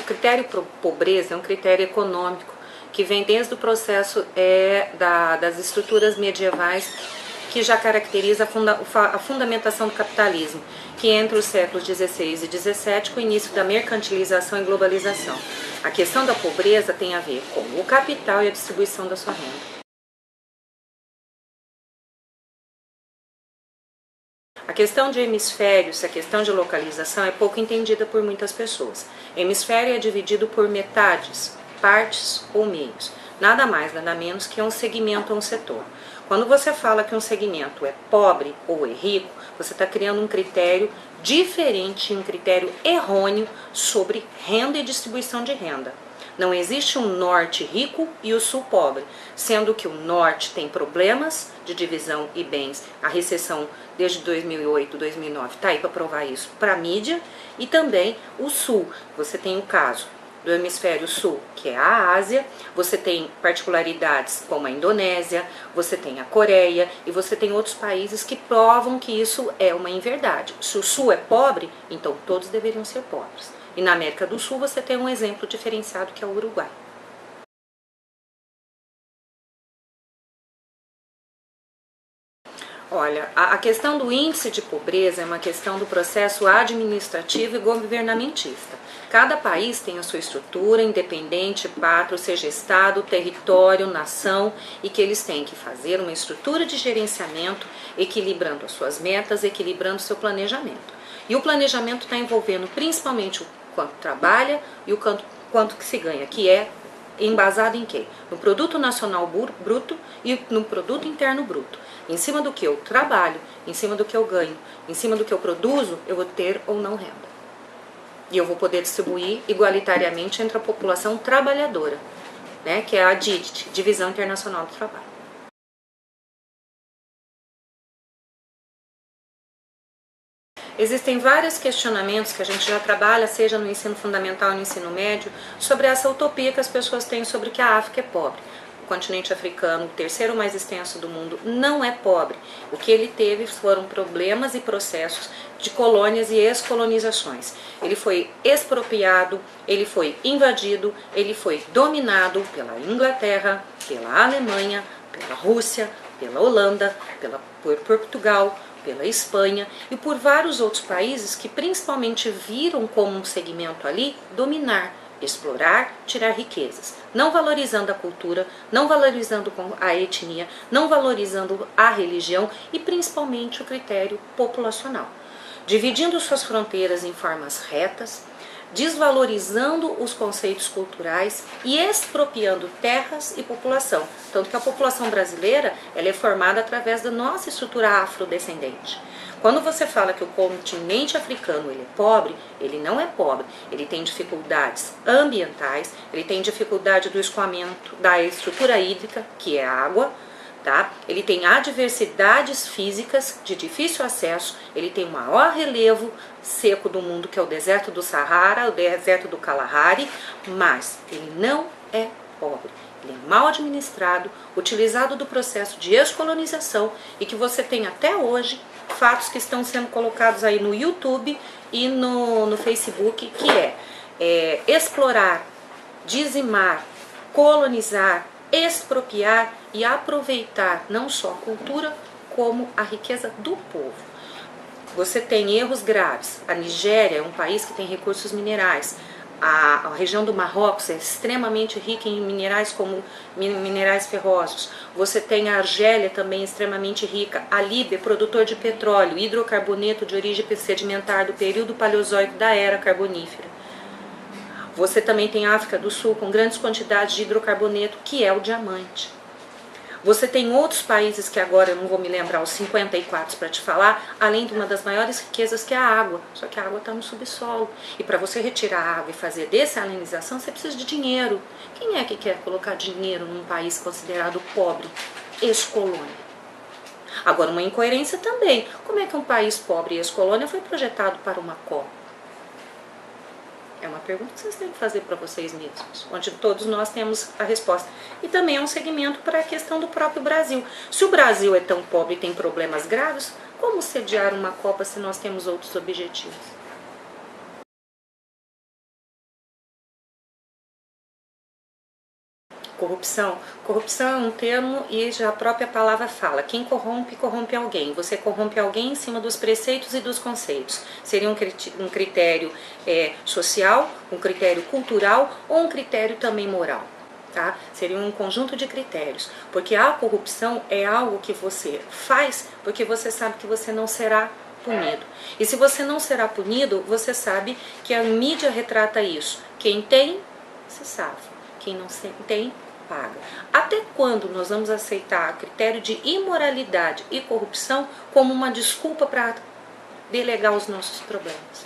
critério pobreza é um critério econômico que vem desde o processo das estruturas medievais, que já caracteriza a fundamentação do capitalismo, que entre os séculos XVI e XVII, com o início da mercantilização e globalização. A questão da pobreza tem a ver com o capital e a distribuição da sua renda. A questão de hemisférios, a questão de localização é pouco entendida por muitas pessoas. Hemisfério é dividido por metades, partes ou meios. Nada mais, nada menos que um segmento ou um setor. Quando você fala que um segmento é pobre ou é rico, você está criando um critério diferente, um critério errôneo sobre renda e distribuição de renda. Não existe um norte rico e o sul pobre, sendo que o norte tem problemas de divisão e bens. A recessão desde 2008, 2009 está aí para provar isso para a mídia. E também o sul, você tem o caso do hemisfério sul, que é a Ásia, você tem particularidades como a Indonésia, você tem a Coreia e você tem outros países que provam que isso é uma inverdade. Se o sul é pobre, então todos deveriam ser pobres. E na América do Sul você tem um exemplo diferenciado que é o Uruguai. Olha, a questão do índice de pobreza é uma questão do processo administrativo e governamentista. Cada país tem a sua estrutura independente, pátrio, seja estado, território, nação, e que eles têm que fazer uma estrutura de gerenciamento, equilibrando as suas metas, equilibrando o seu planejamento. E o planejamento está envolvendo principalmente o quanto trabalha e o quanto que se ganha, que é embasado em quê? No produto nacional bruto e no produto interno bruto. Em cima do que eu trabalho, em cima do que eu ganho, em cima do que eu produzo, eu vou ter ou não renda. E eu vou poder distribuir igualitariamente entre a população trabalhadora, né, que é a DIT, Divisão Internacional do Trabalho. Existem vários questionamentos que a gente já trabalha, seja no ensino fundamental ou no ensino médio, sobre essa utopia que as pessoas têm sobre que a África é pobre. O continente africano, o terceiro mais extenso do mundo, não é pobre. O que ele teve foram problemas e processos de colônias e escolonizações. Ele foi expropriado, ele foi invadido, ele foi dominado pela Inglaterra, pela Alemanha, pela Rússia, pela Holanda, por Portugal, pela Espanha e por vários outros países que principalmente viram como um segmento ali dominar, explorar, tirar riquezas, não valorizando a cultura, não valorizando a etnia, não valorizando a religião e principalmente o critério populacional, dividindo suas fronteiras em formas retas, desvalorizando os conceitos culturais e expropriando terras e população. Tanto que a população brasileira ela é formada através da nossa estrutura afrodescendente. Quando você fala que o continente africano ele é pobre, ele não é pobre. Ele tem dificuldades ambientais, ele tem dificuldade do escoamento da estrutura hídrica, que é a água, tá? Ele tem adversidades físicas de difícil acesso, ele tem o maior relevo seco do mundo, que é o deserto do Saara, o deserto do Kalahari, mas ele não é pobre. Ele é mal administrado, utilizado do processo de descolonização e que você tem até hoje fatos que estão sendo colocados aí no YouTube e no Facebook, que é explorar, dizimar, colonizar, expropriar e aproveitar não só a cultura, como a riqueza do povo. Você tem erros graves. A Nigéria é um país que tem recursos minerais. A região do Marrocos é extremamente rica em minerais como minerais ferrosos. Você tem a Argélia também extremamente rica. A Líbia, produtor de petróleo, hidrocarboneto de origem sedimentar do período paleozoico da era carbonífera. Você também tem a África do Sul com grandes quantidades de hidrocarboneto, que é o diamante. Você tem outros países que agora eu não vou me lembrar os 54 para te falar, além de uma das maiores riquezas que é a água. Só que a água está no subsolo. E para você retirar a água e fazer dessalinização, você precisa de dinheiro. Quem é que quer colocar dinheiro num país considerado pobre, ex-colônia? Agora, uma incoerência também. Como é que um país pobre e ex-colônia foi projetado para uma Copa? É uma pergunta que vocês têm que fazer para vocês mesmos, onde todos nós temos a resposta. E também é um segmento para a questão do próprio Brasil. Se o Brasil é tão pobre e tem problemas graves, como sediar uma Copa se nós temos outros objetivos? corrupção? Corrupção é um termo e já a própria palavra fala. Quem corrompe, corrompe alguém. Você corrompe alguém em cima dos preceitos e dos conceitos. Seria um critério social, um critério cultural ou um critério também moral. Tá? Seria um conjunto de critérios. Porque a corrupção é algo que você faz porque você sabe que você não será punido. E se você não será punido, você sabe que a mídia retrata isso. Quem tem, se safa. Quem não tem, paga. Até quando nós vamos aceitar critério de imoralidade e corrupção como uma desculpa para delegar os nossos problemas?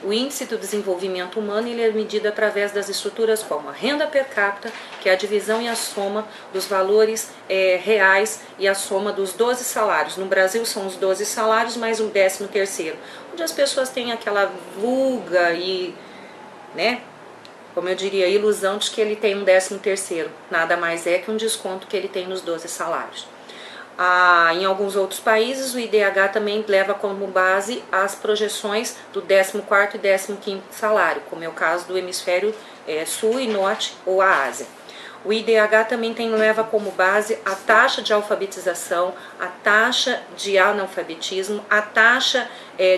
O índice do desenvolvimento humano ele é medido através das estruturas como a renda per capita, que é a divisão e a soma dos valores reais e a soma dos 12 salários. No Brasil são os 12 salários mais o 13º, onde as pessoas têm aquela vulga e, como eu diria, a ilusão de que ele tem um 13º. Nada mais é que um desconto que ele tem nos 12 salários. Em alguns outros países, o IDH também leva como base as projeções do 14º e 15º salário, como é o caso do hemisfério sul e norte ou a Ásia. O IDH também leva como base a taxa de alfabetização, a taxa de analfabetismo, a taxa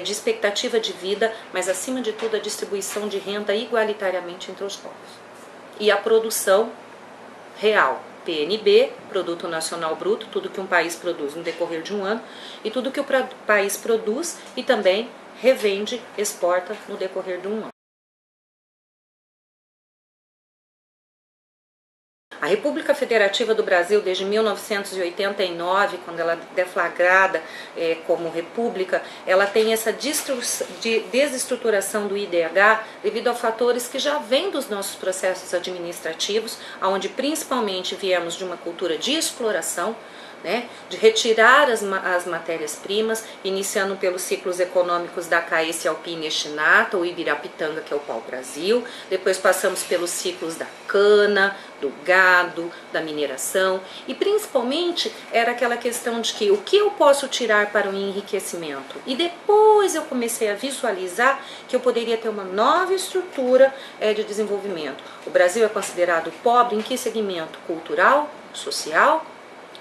de expectativa de vida, mas acima de tudo a distribuição de renda igualitariamente entre os povos. E a produção real. PNB, Produto Nacional Bruto, tudo que um país produz no decorrer de um ano, e tudo que o país produz e também revende, exporta no decorrer de um ano. A República Federativa do Brasil, desde 1989, quando ela é deflagrada como república, ela tem essa desestruturação do IDH devido a fatores que já vêm dos nossos processos administrativos, onde principalmente viemos de uma cultura de exploração, de retirar as matérias-primas, iniciando pelos ciclos econômicos da Caecia Alpina e Chinata, ou Ibirapitanga, que é o pau-brasil, depois passamos pelos ciclos da cana, do gado, da mineração, e principalmente era aquela questão de que o que eu posso tirar para o enriquecimento? E depois eu comecei a visualizar que eu poderia ter uma nova estrutura de desenvolvimento. O Brasil é considerado pobre em que segmento? Cultural, social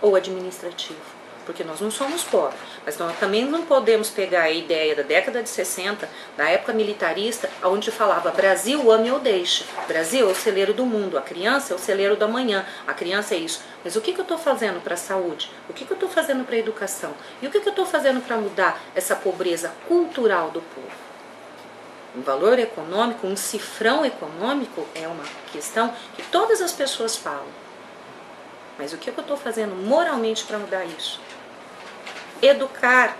ou administrativo, porque nós não somos pobres, mas nós também não podemos pegar a ideia da década de 60, da época militarista, onde falava Brasil, ame ou deixe, Brasil é o celeiro do mundo, a criança é o celeiro da manhã, a criança é isso, mas o que eu estou fazendo para a saúde? O que eu estou fazendo para a educação? E o que eu estou fazendo para mudar essa pobreza cultural do povo? Um valor econômico, um cifrão econômico é uma questão que todas as pessoas falam. Mas o que eu estou fazendo moralmente para mudar isso? Educar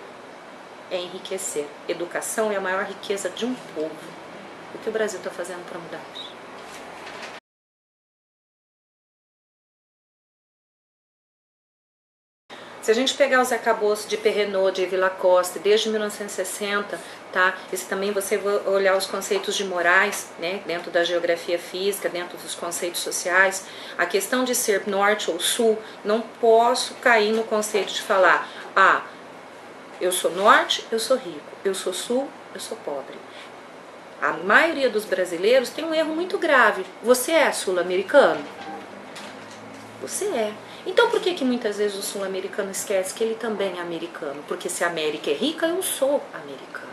é enriquecer. Educação é a maior riqueza de um povo. O que o Brasil está fazendo para mudar isso? Se a gente pegar os arcabouços de Perrenot, de Villa Costa, desde 1960, tá? Esse também você vai olhar os conceitos de morais, dentro da geografia física, dentro dos conceitos sociais. A questão de ser norte ou sul, não posso cair no conceito de falar, eu sou norte, eu sou rico, eu sou sul, eu sou pobre. A maioria dos brasileiros tem um erro muito grave. Você é sul-americano? Você é. Então por que muitas vezes o sul-americano esquece que ele também é americano? Porque se a América é rica, eu sou americano.